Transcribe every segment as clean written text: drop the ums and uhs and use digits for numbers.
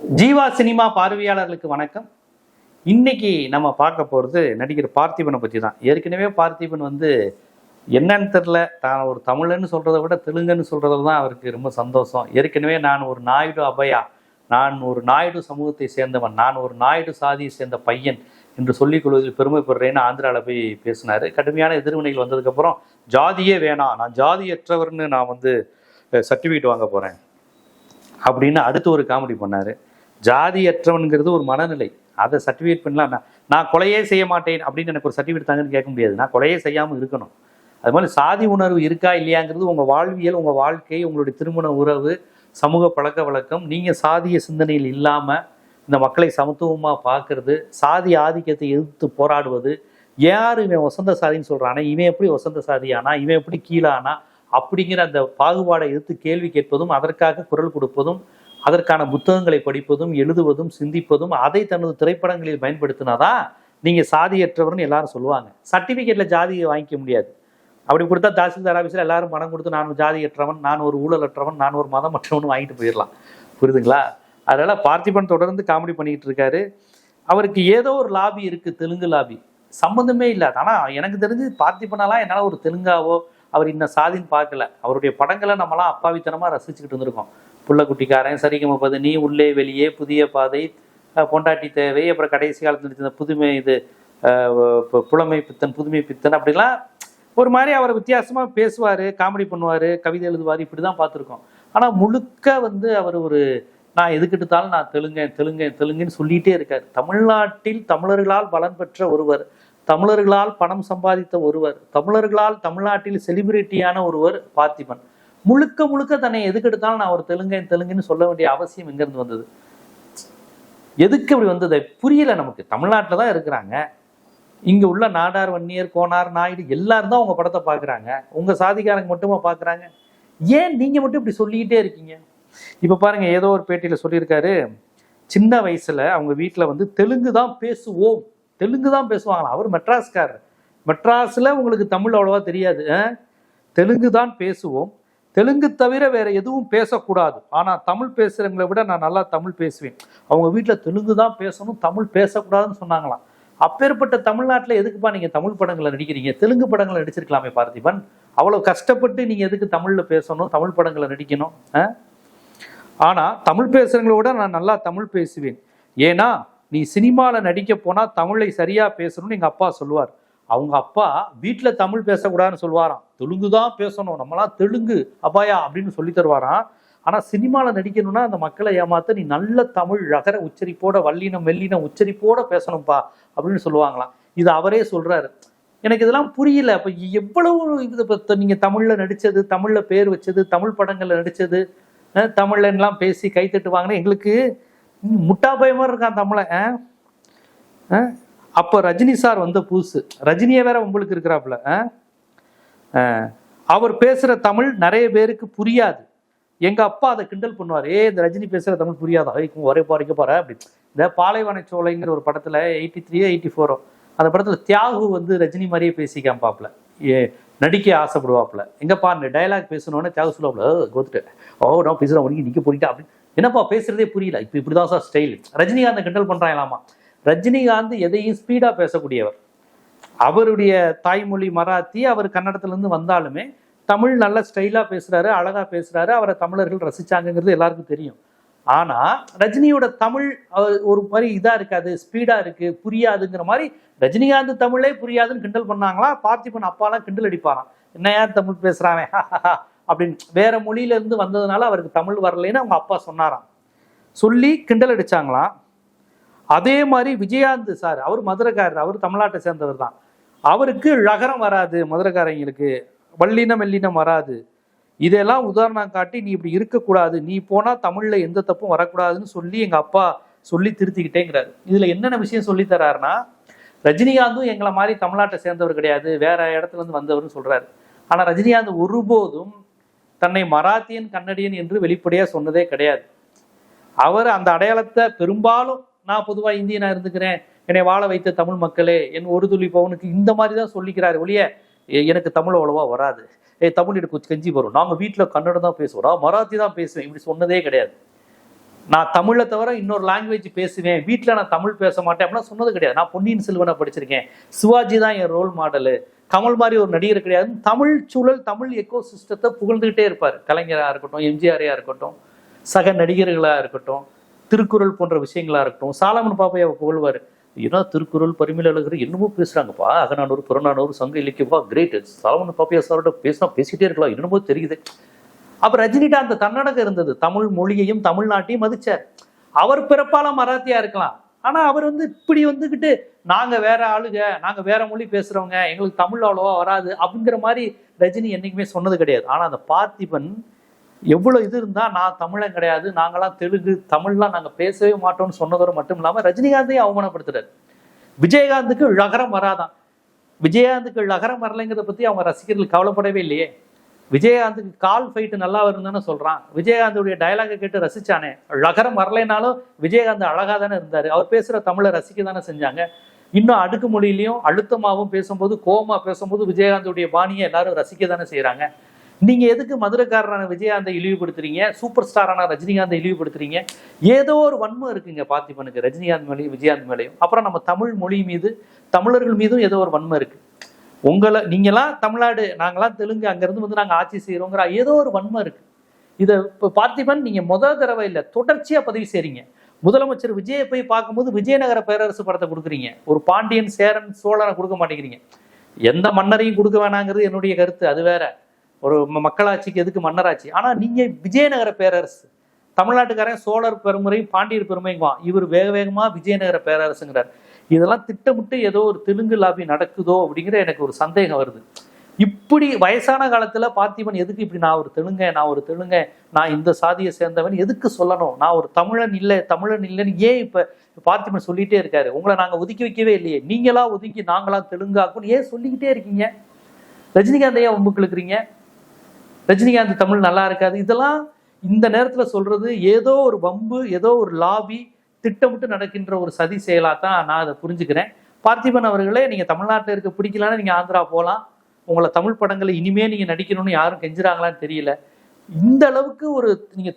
Jeeva cinema பார்வையாளர்களுக்கு வணக்கம். இன்னைக்கு நம்ம பார்க்க போகிறது நடிகர் பார்த்திபனை பற்றி தான். ஏற்கனவே பார்த்திபன் என்னன்னு தெரில, தான் ஒரு தமிழன்னு சொல்கிறத விட தெலுங்குன்னு சொல்கிறதுல தான் அவருக்கு ரொம்ப சந்தோஷம். ஏற்கனவே நான் ஒரு நாயுடு அபயா, நான் ஒரு நாயுடு சமூகத்தை சேர்ந்தவன், நான் ஒரு நாயுடு சாதியை சேர்ந்த பையன் என்று சொல்லிக் கொள்வதில் பெருமைப்படுறேன்னு ஆந்திராவில் போய் பேசினார். கடுமையான எதிர்வினைகள் வந்ததுக்கப்புறம் ஜாதியே வேணாம், நான் ஜாதியற்றவர்னு நான் சர்டிஃபிகேட் வாங்க போகிறேன் அப்படின்னு அடுத்து ஒரு காமெடி பண்ணார். ஜாதியற்றவன்கிறது ஒரு மனநிலை, அதை சர்டிஃபிகேட் பண்ணலாம். நான் கொலையே செய்ய மாட்டேன் அப்படின்னு எனக்கு ஒரு சர்டிஃபிகேட் தாங்கன்னு கேட்க முடியாது. நான் கொலையே செய்யாமல் இருக்கணும். அது மாதிரி சாதி உணர்வு இருக்கா இல்லையாங்கிறது உங்கள் வாழ்வியல், உங்கள் வாழ்க்கை, உங்களுடைய திருமண உறவு, சமூக பழக்க வழக்கம். நீங்கள் சாதிய சிந்தனையில் இல்லாமல் இந்த மக்களை சமத்துவமாக பார்க்கறது, சாதி ஆதிக்கத்தை எதிர்த்து போராடுவது, யார் இவன் வசந்த சாதின்னு சொல்கிறானா, இவன் எப்படி வசந்த சாதியானா, இவன் எப்படி கீழானா அப்படிங்கிற அந்த பாகுபாடை எதிர்த்து கேள்வி கேட்பதும், அதற்காக குரல் கொடுப்பதும், அதற்கான புத்தகங்களை படிப்பதும், எழுதுவதும், சிந்திப்பதும், அதை தனது திரைப்படங்களில் பயன்படுத்தினாதான் நீங்கள் சாதியற்றவர்னு எல்லாரும் சொல்லுவாங்க. சர்டிஃபிகேட்டில் ஜாதியை வாங்கிக்க முடியாது. அப்படி கொடுத்தா தாசில்தார் ஆஃபீஸில் எல்லாரும் பணம் கொடுத்து நான் ஜாதியற்றவன், நான் ஒரு ஊழலற்றவன், நான் ஒரு மதமற்றவன் வாங்கிட்டு போயிடலாம். புரியுதுங்களா? அதனால் பார்த்திபன் தொடர்ந்து காமெடி பண்ணிக்கிட்டு இருக்காரு. அவருக்கு ஏதோ ஒரு லாபி இருக்குது, தெலுங்கு லாபி, சம்மந்தமே இல்லை. ஆனால் எனக்கு தெரிஞ்சு பார்த்திபனாலாம் என்னால் ஒரு தெலுங்காவோ அவர் இன்னும் சாதின்னு பார்க்கல. அவருடைய படங்களை நம்மளாம் அப்பாவித்தனமாக ரசிச்சுக்கிட்டு இருந்திருக்கோம். புள்ளக்குட்டிக்காரன், சரிகம நீ, உள்ளே வெளியே, புதிய பாதை, பொண்டாட்டி தேவை, அப்புறம் கடைசி காலத்தில் நடிச்ச புதுமை, புலமை பித்தன், புதுமை பித்தன், அப்படிலாம் ஒரு மாதிரி அவர் வித்தியாசமாக பேசுவார், காமெடி பண்ணுவார், கவிதை எழுதுவார், இப்படி தான் பார்த்துருக்கோம். ஆனால் முழுக்க அவர் நான் எதுக்கிட்டாலும் நான் தெலுங்குன்னு சொல்லிகிட்டே இருக்கார். தமிழ்நாட்டில் தமிழர்களால் பலன் பெற்ற ஒருவர், தமிழர்களால் பணம் சம்பாதித்த ஒருவர், தமிழர்களால் தமிழ்நாட்டில் செலிபிரிட்டியான ஒருவர் பார்த்திபன். முழுக்க தன்னை எதுக்கெடுத்தாலும் நான் ஒரு தெலுங்குன்னு சொல்ல வேண்டிய அவசியம் எங்கேருந்து வந்தது? எதுக்கு இப்படி வந்தது புரியல நமக்கு. தமிழ்நாட்டில் தான் இருக்கிறாங்க, இங்கே உள்ள நாடார், வன்னியர், கோனார், நாயுடு எல்லாரும் தான் உங்கள் படத்தை பார்க்குறாங்க. உங்கள் சாதிக்காரங்க மட்டுமா பார்க்குறாங்க? ஏன் நீங்கள் மட்டும் இப்படி சொல்லிக்கிட்டே இருக்கீங்க? இப்போ பாருங்க, ஏதோ ஒரு பேட்டியில் சொல்லியிருக்காரு, சின்ன வயசில் அவங்க வீட்டில் தெலுங்கு தான் பேசுவாங்களாம். அவர் மெட்ராஸ்காரர். மெட்ராஸில் உங்களுக்கு தமிழ் அவ்வளோவா தெரியாது, தெலுங்கு தான் பேசுவோம், தெலுங்கு தவிர வேற எதுவும் பேசக்கூடாது, ஆனால் தமிழ் பேசுகிறவங்களை விட நான் நல்லா தமிழ் பேசுவேன். அவங்க வீட்டில் தெலுங்கு தான் பேசணும், தமிழ் பேசக்கூடாதுன்னு சொன்னாங்களாம். அப்பேற்பட்ட தமிழ்நாட்டில் எதுக்குப்பா நீங்கள் தமிழ் படங்களை நடிக்கிறீங்க? தெலுங்கு படங்களை நடிச்சிருக்கலாமே பார்த்திபன். அவ்வளோ கஷ்டப்பட்டு நீங்கள் எதுக்கு தமிழில் பேசணும், தமிழ் படங்களை நடிக்கணும்? ஆனால் தமிழ் பேசுகிறவங்கள விட நான் நல்லா தமிழ் பேசுவேன். ஏன்னா நீ சினிமாவில் நடிக்க போனால் தமிழை சரியாக பேசணும்னு எங்கள் அப்பா சொல்லுவார். அவங்க அப்பா வீட்டில் தமிழ் பேசக்கூடாதுன்னு சொல்லுவாராம், தெலுங்கு தான் பேசணும், நம்மளாம் தெலுங்கு அபாயா அப்படின்னு சொல்லி தருவாராம். ஆனால் சினிமாவில் நடிக்கணும்னா அந்த மக்களை ஏமாத்த நீ நல்ல தமிழ் ரகர உச்சரிப்போட, வல்லினம் மெல்லினம் உச்சரிப்போட பேசணும்ப்பா அப்படின்னு சொல்லுவாங்களாம். இது அவரே சொல்றாரு. எனக்கு இதெல்லாம் புரியல. இப்போ எவ்வளவு இது நீங்கள் தமிழில் நடித்தது, தமிழில் பேர் வச்சது, தமிழ் படங்களில் நடித்தது, தமிழ்லாம் பேசி கைத்தட்டு வாங்கினா எங்களுக்கு முட்டா பயமாக இருக்கான் தமிழை. அப்போ ரஜினி சார் புதுசு, ரஜினியை வேற உங்களுக்கு இருக்கிறாப்புல. அவர் பேசுகிற தமிழ் நிறைய பேருக்கு புரியாது. எங்கள் அப்பா அதை கிண்டல் பண்ணுவார், இந்த ரஜினி பேசுகிற தமிழ் புரியாதா, ஒரே பாறைக்க போகிற அப்படி. இந்த பாலைவன சோலைங்கிற ஒரு படத்தில் 83 84 அந்த படத்தில் தியாகு ரஜினி மாதிரியே பேசி காமிப்பாப்புல, நடிக்க ஆசைப்படுவாப்புல. எங்கப்பா இந்த டைலாக் பேசணுன்னு தியாகு சொல்லுவாப்புல, கோத்துட்டு நான் பேசுகிறேன் உனக்கு நிற்க போயிட்டா அப்படின்னு. என்னப்பா பேசுறதே புரியல, இப்போ இப்படிதான் சார் ஸ்டைல். ரஜினிகாந்த் கிண்டல் பண்ணுறாங்களாமா. ரஜினிகாந்த் எதையும் ஸ்பீடாக பேசக்கூடியவர். அவருடைய தாய்மொழி மராத்தி, அவர் கன்னடத்துலேருந்து வந்தாலுமே தமிழ் நல்ல ஸ்டைலாக பேசுகிறாரு, அழகாக பேசுகிறாரு, அவரை தமிழர்கள் ரசித்தாங்கங்கிறது எல்லாருக்கும் தெரியும். ஆனால் ரஜினியோட தமிழ் ஒரு மாதிரி இதாக இருக்காது, ஸ்பீடாக இருக்குது, புரியாதுங்கிற மாதிரி. ரஜினிகாந்த் தமிழே புரியாதுன்னு கிண்டல் பண்ணாங்களா, பார்த்திபன் அப்பாலாம் கிண்டல் அடிப்பாராம், என்ன யார் தமிழ் பேசுகிறாங்க அப்படின்னு. வேற மொழியிலேருந்து வந்ததுனால அவருக்கு தமிழ் வரலைன்னு அவங்க அப்பா சொன்னாராம், சொல்லி கிண்டல் அடித்தாங்களாம். அதே மாதிரி விஜயகாந்த் சார், அவர் மதுரைக்காரர், அவர் தமிழ்நாட்டை சேர்ந்தவர் தான். அவருக்கு ழகரம் வராது, மதுரைக்காரங்களுக்கு வல்லினம் மெல்லினம் வராது. இதெல்லாம் உதாரணம் காட்டி நீ இப்படி இருக்கக்கூடாது, நீ போனால் தமிழில் எந்த தப்பும் வரக்கூடாதுன்னு சொல்லி எங்கள் அப்பா சொல்லி திருத்திக்கிட்டேங்கிறாரு. இதில் என்னென்ன விஷயம் சொல்லித்தராருன்னா, ரஜினிகாந்தும் எங்களை மாதிரி தமிழ்நாட்டை சேர்ந்தவர் கிடையாது, வேற இடத்துலேருந்து வந்தவர்னு சொல்கிறாரு. ஆனால் ரஜினிகாந்த் ஒருபோதும் தன்னை மராத்தியன், கன்னடியன் என்று வெளிப்படையாக சொன்னதே கிடையாது. அவர் அந்த அடையாளத்தை பெரும்பாலும் நான் பொதுவாக இந்தியனாக இருந்துக்கிறேன், என்னை வாழ வைத்த தமிழ் மக்களே, என் ஒரு துளி பவனுக்கு, இந்த மாதிரி தான் சொல்லிக்கிறாரு ஒழிய எனக்கு தமிழ் அவ்வளோவா வராது, தமிழ் எனக்கு கஞ்சி வரும், நாங்கள் வீட்டில் கன்னடம் தான் பேசுவோம், மராத்தி தான் பேசுவேன், இப்படி சொன்னதே கிடையாது. நான் தமிழை தவிர இன்னொரு லாங்குவேஜ் பேசுவேன், வீட்டில் நான் தமிழ் பேச மாட்டேன் அப்படின்னா சொன்னது கிடையாது. நான் பொன்னியின் செல்வனை படிச்சிருக்கேன், சிவாஜி தான் என் ரோல் மாடலு, கமல் மாதிரி ஒரு நடிகர் கிடையாது. தமிழ் சூழல், தமிழ் எக்கோ சிஸ்டத்தை புகழ்ந்துகிட்டே இருப்பார். கலைஞராக இருக்கட்டும், எம்ஜிஆரையாக இருக்கட்டும், சக நடிகர்களாக இருக்கட்டும், திருக்குறள் போன்ற விஷயங்களாக இருக்கட்டும், சாலமன் பாப்பையாவை புகழ்வார். ஏன்னா திருக்குறள், பரிமளகர் என்னமோ பேசுகிறாங்கப்பா, அகநானூறு, புறநானூறு, சங்க இலக்கியப்பா, கிரேட், சாலமன் பாப்பையா சாரோட பேசிட்டே இருக்கலாம், என்னமோ தெரியுது. அப்ப ரஜினிகாந்த் தன்னடக்கம் இருந்தது, தமிழ் மொழியையும் தமிழ்நாட்டையும் மதிச்சார். அவர் பிறப்பால மராத்தியா இருக்கலாம், ஆனா அவர் இப்படி வந்துகிட்டு நாங்க வேற ஆளுங்க, நாங்க வேற மொழி பேசுறவங்க, எங்களுக்கு தமிழ் அவ்வளவா வராது அப்படிங்கிற மாதிரி ரஜினி என்னைக்குமே சொன்னது கிடையாது. ஆனா அந்த பார்த்திபன் எவ்வளவு இது இருந்தா நான் தமிழன் கிடையாது, நாங்களாம் தெலுங்கு, தமிழ்லாம் நாங்க பேசவே மாட்டோம்னு சொன்னதோடு மட்டும் இல்லாம ரஜினிகாந்தையும் அவமானப்படுத்துறாரு. விஜயகாந்துக்கு லகரம் வராதான். விஜயகாந்துக்கு லகரம் வரலைங்கிறத பத்தி அவங்க ரசிகர்கள் கவலைப்படவே இல்லையே. விஜயகாந்துக்கு கால் ஃபைட்டு நல்லா வருதுன்னு சொல்றான். விஜயகாந்துடைய டயலாகை கேட்டு ரசிச்சானே. லகரம் வரலைனாலும் விஜயகாந்த் அழகா தானே இருந்தாரு. அவர் பேசுற தமிழை ரசிக்க தானே செஞ்சாங்க. இன்னும் அடுக்கு மொழியிலையும் அழுத்தமாகவும் பேசும்போது, கோபமா பேசும்போது விஜயகாந்துடைய பாணியை எல்லாரும் ரசிக்க தானே செய்யறாங்க. நீங்க எதுக்கு மதுரைக்காரரான விஜயகாந்தை இழிவுபடுத்துறீங்க, சூப்பர் ஸ்டாரான ரஜினிகாந்தை இழிவுபடுத்துறீங்க? ஏதோ ஒரு வன்மம் இருக்குங்க பார்த்திபனுக்கு, ரஜினிகாந்த் மேலேயும் விஜயகாந்த் மேலேயும். அப்புறம் நம்ம தமிழ் மொழி மீது, தமிழர்கள் மீதும் ஏதோ ஒரு வன்மம் இருக்கு. உங்களை நீங்களாம் தமிழ்நாடு, நாங்களாம் தெலுங்கு, அங்கிருந்து நாங்க ஆட்சி செய்யறோங்கிற ஏதோ ஒரு வன்மம் இருக்கு. இதை இப்போ பார்த்திபன் நீங்க முதல் தடவை இல்லை, தொடர்ச்சியா பதிவு செய்றீங்க. முதலமைச்சர் விஜயை போய் பார்க்கும்போது விஜயநகர பேரரசு படத்தை கொடுக்குறீங்க, ஒரு பாண்டியன், சேரன், சோழனை கொடுக்க மாட்டேங்கிறீங்க. எந்த மன்னரையும் கொடுக்க வேணாங்கிறது என்னுடைய கருத்து, அது வேற. ஒரு மக்களாட்சிக்கு எதுக்கு மன்னராட்சி? ஆனா நீங்க விஜயநகர பேரரசு, தமிழ்நாட்டுக்காரன் சோழர் பெருமுறையும் பாண்டியர் பெருமையும், இவர் வேக வேகமா விஜயநகர பேரரசுங்கிறார். இதெல்லாம் திட்டமிட்டு ஏதோ ஒரு தெலுங்கு லாபி நடக்குதோ அப்படிங்கிற எனக்கு ஒரு சந்தேகம் வருது. இப்படி வயசான காலத்துல பார்த்திபன் எதுக்கு இப்படி நான் ஒரு தெலுங்க, நான் இந்த சாதியை சேர்ந்தவன் எதுக்கு சொல்லணும்? நான் ஒரு தமிழன் இல்லைன்னு ஏன் இப்ப பார்த்திபன் சொல்லிட்டே இருக்காரு? உங்களை நாங்க ஒதுக்கி வைக்கவே இல்லையே, நீங்களா ஒதுக்கி நாங்களா தெலுங்காக்குன்னு ஏன் சொல்லிக்கிட்டே இருக்கீங்க? ரஜினிகாந்த் ஏன் வம்புக்கு இழுக்கிறீங்க? ரஜினிகாந்த் தமிழ் நல்லா இருக்காது, இதெல்லாம் இந்த நேரத்துல சொல்றது ஏதோ ஒரு வம்பு, ஏதோ ஒரு லாபி திட்டமிட்டு நடக்கின்ற ஒரு சதி செயலா தான் நான் அதை புரிஞ்சுக்கிறேன். பார்த்திபன் அவர்களே, நீங்க தமிழ்நாட்டில் இருக்க பிடிக்கலான்னு நீங்க ஆந்திரா போகலாம். உங்களை தமிழ் படங்களை இனிமே நீங்க நடிக்கணும்னு யாரும் கெஞ்சுறாங்களான்னு தெரியல. இந்த அளவுக்கு ஒரு நீங்க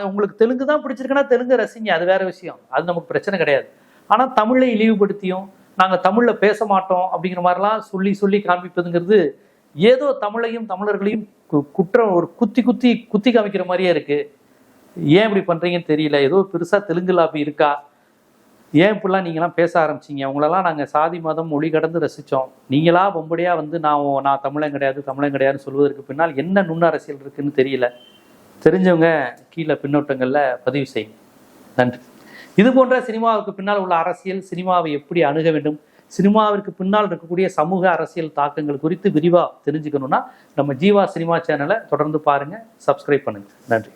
உங்களுக்கு தெலுங்கு தான் பிடிச்சிருக்குன்னா தெலுங்கு ரசிங்க, அது வேற விஷயம், அது நமக்கு பிரச்சனை கிடையாது. ஆனா தமிழை இழிவுபடுத்தியும் நாங்க தமிழ்ல பேச மாட்டோம் அப்படிங்கிற மாதிரிலாம் சொல்லி காண்பிப்பதுங்கிறது ஏதோ தமிழையும் தமிழர்களையும் குற்றம் ஒரு குத்தி காமிக்கிற மாதிரியே இருக்கு. ஏன் இப்படி பண்றீங்கன்னு தெரியல. ஏதோ பெருசா தெலுங்கு லாபி இருக்கா? ஏன் இப்படிலாம் நீங்களாம் பேச ஆரம்பிச்சிங்க? உங்களெல்லாம் நாங்கள் சாதி மதம் மொழி கடந்து ரசித்தோம். நீங்களா பொம்படியா நான் தமிழன் கிடையாதுன்னு சொல்வதற்கு பின்னால் என்ன நுண்ண அரசியல் இருக்குன்னு தெரியல. தெரிஞ்சவங்க கீழே பின்னோட்டங்களில் பதிவு செய்யுங்க. நன்றி. இது போன்ற சினிமாவுக்கு பின்னால் உள்ள அரசியல், சினிமாவை எப்படி அணுக வேண்டும், சினிமாவிற்கு பின்னால் இருக்கக்கூடிய சமூக அரசியல் தாக்கங்கள் குறித்து விரிவாக தெரிஞ்சுக்கணும்னா நம்ம ஜீவா சினிமா சேனலை தொடர்ந்து பாருங்கள், சப்ஸ்கிரைப் பண்ணுங்கள். நன்றி.